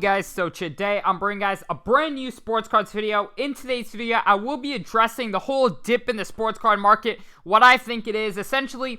Guys, so today I'm bringing guys a brand new sports cards video. In today's video, I will be addressing the whole dip in the sports card market, what I think it is, essentially,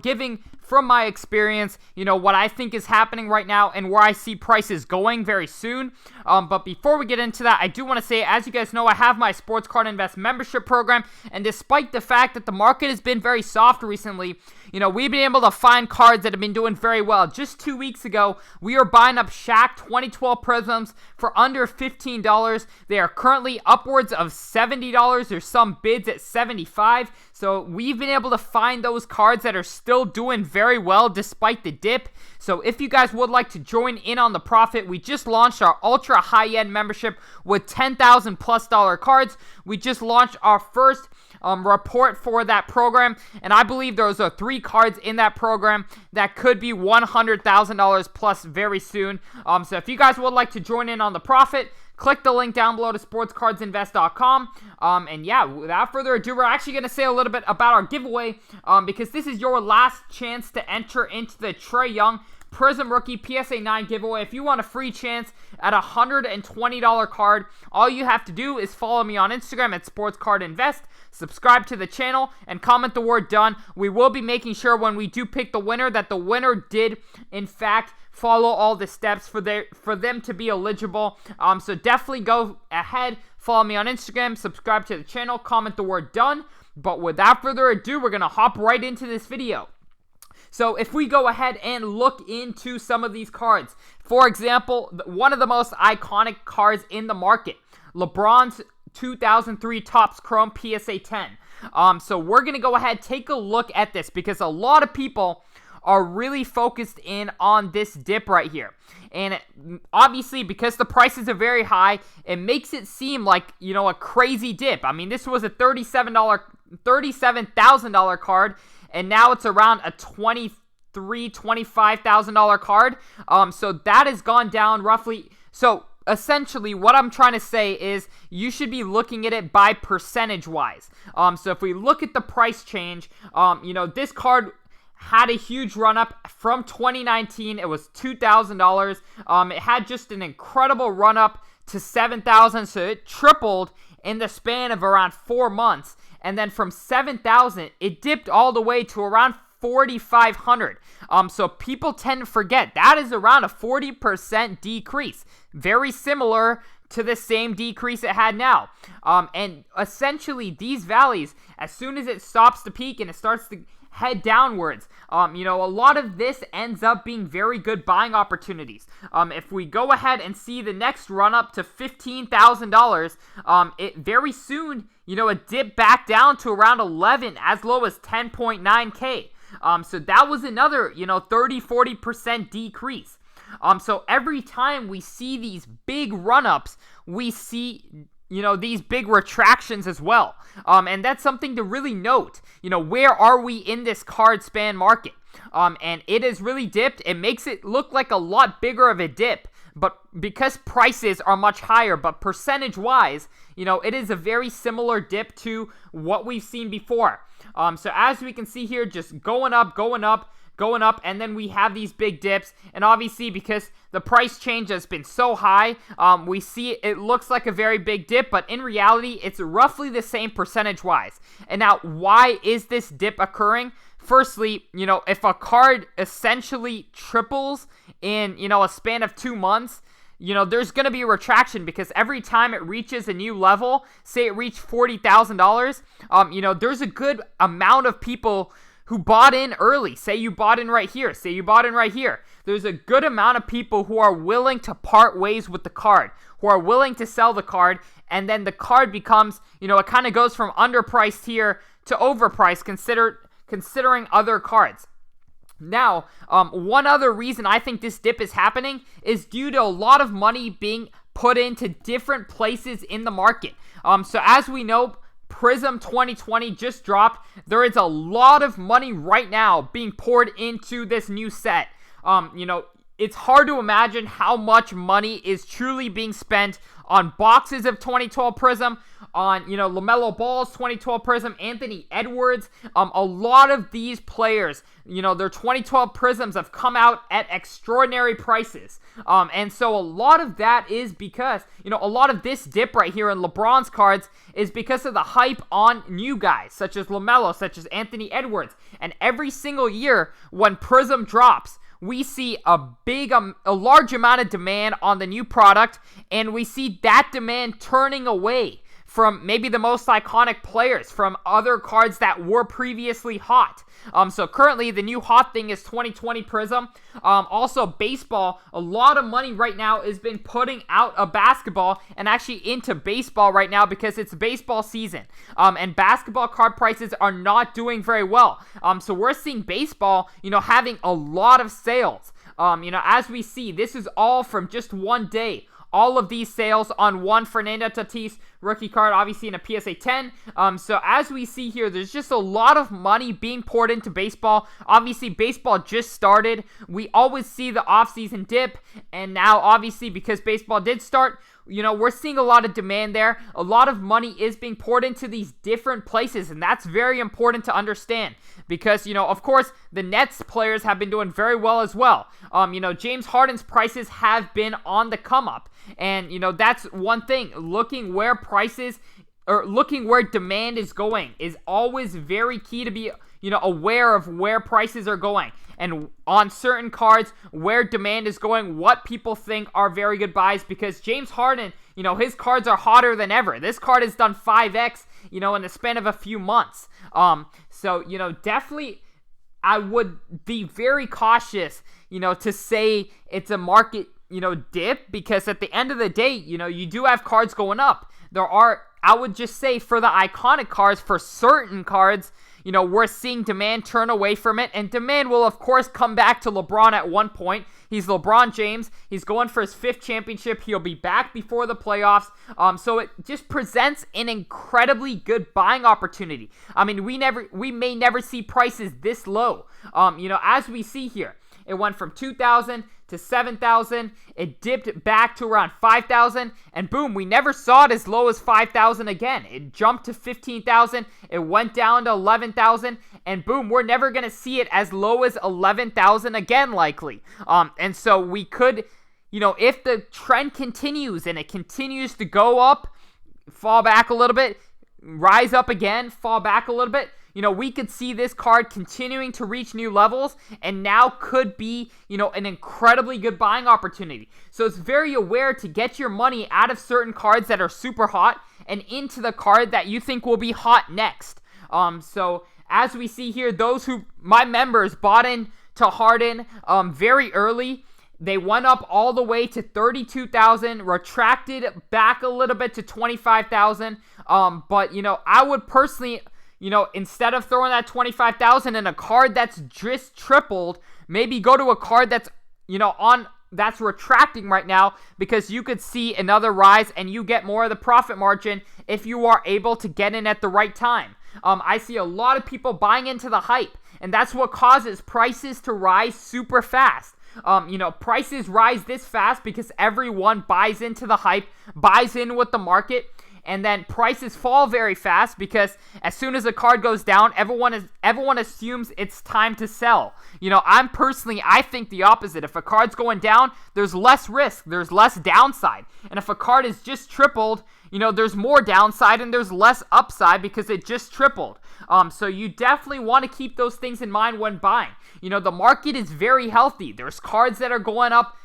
giving from my experience, what I think is happening right now and where I see prices going very soon. But before we get into that, I do want to say, as you guys know, I have my Sports Card Invest membership program, and despite the fact that the market has been very soft recently, we've been able to find cards that have been doing very well. Just 2 weeks ago, we were buying up Shaq 2012 Prisms for under $15. They are currently upwards of $70. There's some bids at $75. So we've been able to find those cards that are still doing very well despite the dip. So if you guys would like to join in on the profit, we just launched our ultra high-end membership with $10,000+ cards. We just launched our first report for that program, and I believe those are 3 cards in that program that could be $100,000 plus very soon. So if you guys would like to join in on the profit, click the link down below to sportscardsinvest.com. And yeah, without further ado, we're actually going to say a little bit about our giveaway, because this is your last chance to enter into the Trae Young Prism Rookie PSA 9 giveaway. If you want a free chance at a $120 card, all you have to do is follow me on Instagram at SportsCardInvest, subscribe to the channel, and comment the word done. We will be making sure when we do pick the winner that the winner did, in fact, follow all the steps for them to be eligible. So definitely go ahead, follow me on Instagram, subscribe to the channel, comment the word done. But without further ado, we're going to hop right into this video. So if we go ahead and look into some of these cards, for example, one of the most iconic cards in the market, LeBron's 2003 Topps Chrome PSA 10. So we're going to go ahead, take a look at this, because a lot of people are really focused in on this dip right here. And obviously, because the prices are very high, it makes it seem like, a crazy dip. I mean, this was a $37,000 card, and now it's around a $25,000 card. So that has gone down roughly. So essentially, what I'm trying to say is you should be looking at it by percentage wise. So if we look at the price change, this card had a huge run up from 2019. It was $2,000. It had just an incredible run up to $7,000. So it tripled in the span of around 4 months. And then from $7,000, it dipped all the way to around $4,500. So people tend to forget that is around a 40% decrease. Very similar to the same decrease it had now. And essentially, these valleys, as soon as it stops to peak and it starts to head downwards, a lot of this ends up being very good buying opportunities. If we go ahead and see the next run up to $15,000, it very soon, it dipped back down to around 11, as low as 10.9K. So that was another, 30-40% decrease. So every time we see these big run-ups, we see these big retractions as well. And that's something to really note. Where are we in this card span market? And it has really dipped. It makes it look like a lot bigger of a dip, but because prices are much higher, but percentage-wise, it is a very similar dip to what we've seen before. So as we can see here, just going up, and then we have these big dips, and obviously because the price change has been so high, we see it looks like a very big dip, but in reality, it's roughly the same percentage-wise. And now, why is this dip occurring? Firstly, if a card essentially triples in, a span of 2 months, there's going to be a retraction, because every time it reaches a new level, say it reached $40,000, there's a good amount of people who bought in early. Say you bought in right here. There's a good amount of people who are willing to part ways with the card, who are willing to sell the card, and then the card becomes, it kind of goes from underpriced here to overpriced, considering other cards. Now, one other reason I think this dip is happening is due to a lot of money being put into different places in the market. So as we know, Prism 2020 just dropped. There is a lot of money right now being poured into this new set. it's hard to imagine how much money is truly being spent on boxes of 2012 Prism, on, LaMelo Ball's 2012 Prism, Anthony Edwards. A lot of these players, their 2012 Prisms have come out at extraordinary prices. And so a lot of that is because, a lot of this dip right here in LeBron's cards is because of the hype on new guys, such as LaMelo, such as Anthony Edwards. And every single year when Prism drops, we see a large amount of demand on the new product, and we see that demand turning away from maybe the most iconic players, from other cards that were previously hot. So currently the new hot thing is 2020 Prism. Also baseball, a lot of money right now is been putting out of basketball and actually into baseball right now because it's baseball season. And basketball card prices are not doing very well. So we're seeing baseball, having a lot of sales. As we see, this is all from just one day. All of these sales on one Fernando Tatis rookie card, obviously in a PSA 10. So as we see here, there's just a lot of money being poured into baseball. Obviously, baseball just started. We always see the offseason dip. And now, obviously, because baseball did start, we're seeing a lot of demand there. A lot of money is being poured into these different places, and that's very important to understand because, of course, the Nets players have been doing very well as well. James Harden's prices have been on the come up, and, that's one thing. Looking where demand is going is always very key to be, aware of where prices are going. And on certain cards, where demand is going, what people think are very good buys, because James Harden, his cards are hotter than ever. This card has done 5x, in the span of a few months. So, definitely I would be very cautious, to say it's a market, dip, because at the end of the day, you do have cards going up. I would just say for the iconic cards, for certain cards, we're seeing demand turn away from it, and demand will, of course, come back to LeBron at one point. He's LeBron James. He's going for his 5th championship. He'll be back before the playoffs. So it just presents an incredibly good buying opportunity. I mean, we may never see prices this low. As we see here, it went from 2,000 to 7,000. It dipped back to around 5,000, and boom, we never saw it as low as 5,000 again. It jumped to 15,000. It went down to 11,000, and boom, we're never gonna see it as low as 11,000 again, likely. And so we could, if the trend continues and it continues to go up, fall back a little bit, rise up again, fall back a little bit, we could see this card continuing to reach new levels, and now could be, an incredibly good buying opportunity. So it's very aware to get your money out of certain cards that are super hot and into the card that you think will be hot next. So as we see here, my members bought into Harden very early. They went up all the way to 32,000, retracted back a little bit to 25,000. But, I would personally, instead of throwing that 25,000 in a card that's just tripled, maybe go to a card that's, that's retracting right now, because you could see another rise and you get more of the profit margin if you are able to get in at the right time. I see a lot of people buying into the hype, and that's what causes prices to rise super fast. Prices rise this fast because everyone buys into the hype, buys in with the market, and then prices fall very fast because as soon as a card goes down, everyone assumes it's time to sell. I think the opposite. If a card's going down, there's less risk, there's less downside. And if a card is just tripled, there's more downside and there's less upside because it just tripled. So you definitely want to keep those things in mind when buying. The market is very healthy. There's cards that are going up,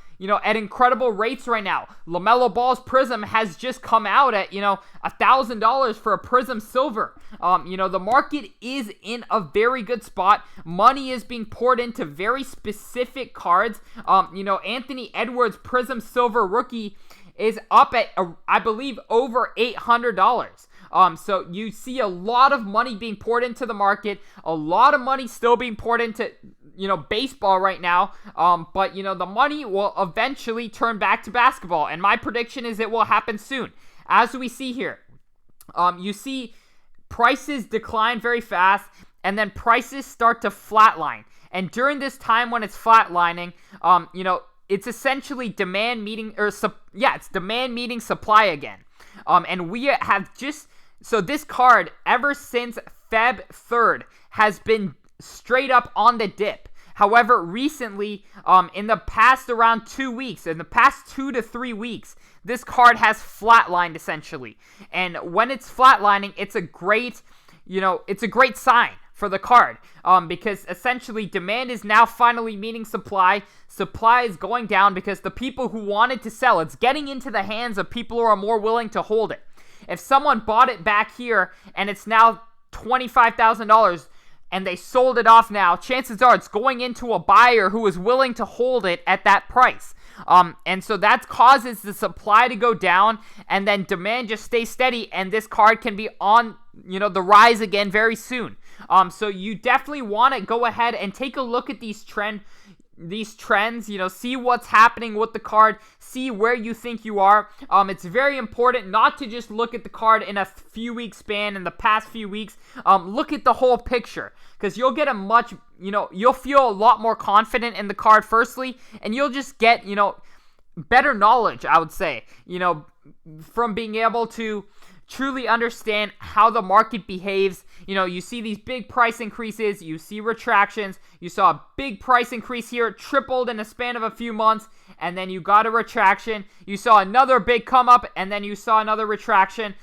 at incredible rates right now. LaMelo Ball's Prism has just come out at, $1,000 for a Prism Silver. The market is in a very good spot. Money is being poured into very specific cards. Anthony Edwards Prism Silver rookie is up at, I believe, over $800. So you see a lot of money being poured into the market, a lot of money still being poured into, baseball right now. But, the money will eventually turn back to basketball. And my prediction is it will happen soon. As we see here, you see prices decline very fast, and then prices start to flatline. And during this time when it's flatlining, it's essentially demand meeting, it's demand meeting supply again. And we have so this card, ever since Feb 3rd, has been straight up on the dip. However, recently, in the past around 2 weeks, in the past 2 to 3 weeks, this card has flatlined essentially. And when it's flatlining, it's a great sign for the card, because essentially demand is now finally meeting supply. Supply is going down because the people who wanted to sell, it's getting into the hands of people who are more willing to hold it. If someone bought it back here and it's now $25,000 and they sold it off now, chances are it's going into a buyer who is willing to hold it at that price. And so that causes the supply to go down, and then demand just stays steady, and this card can be on, the rise again very soon. So you definitely want to go ahead and take a look at these trends, see what's happening with the card, see where you think you are. It's very important not to just look at the card in a few week span, in the past few weeks. Look at the whole picture, because you'll get you'll feel a lot more confident in the card firstly, and you'll just get, better knowledge, I would say, from being able to truly understand how the market behaves. You see these big price increases, you see retractions, you saw a big price increase here, tripled in a span of a few months, and then you got a retraction, you saw another big come up, and then you saw another retraction.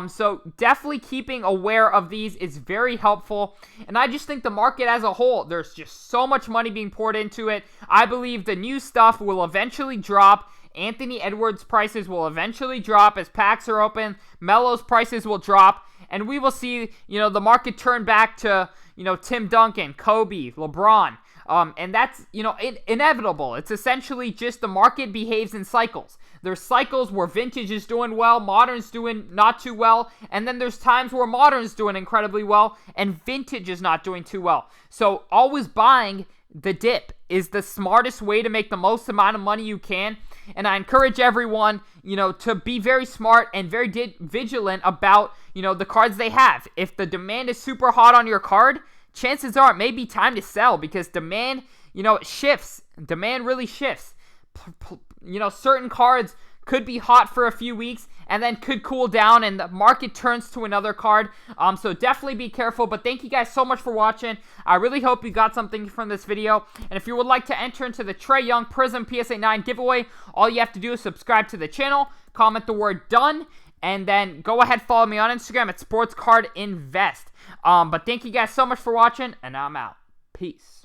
So definitely keeping aware of these is very helpful, and I just think the market as a whole, there's just so much money being poured into it. I believe the new stuff will eventually drop. Anthony Edwards' prices will eventually drop as packs are open. Melo's prices will drop, and we will see, the market turn back to, Tim Duncan, Kobe, LeBron. And that's, inevitable. It's essentially just the market behaves in cycles. There's cycles where vintage is doing well, modern's doing not too well, and then there's times where modern's doing incredibly well, and vintage is not doing too well. So always buying the dip is the smartest way to make the most amount of money you can. And I encourage everyone, to be very smart and very vigilant about, the cards they have. If the demand is super hot on your card, chances are it may be time to sell, because demand, it shifts. Demand really shifts. Certain cards could be hot for a few weeks and then could cool down and the market turns to another card. So definitely be careful. But thank you guys so much for watching. I really hope you got something from this video. And if you would like to enter into the Trae Young Prism PSA 9 giveaway, all you have to do is subscribe to the channel, comment the word done, and then go ahead, follow me on Instagram at SportsCardInvest. But thank you guys so much for watching, and I'm out. Peace.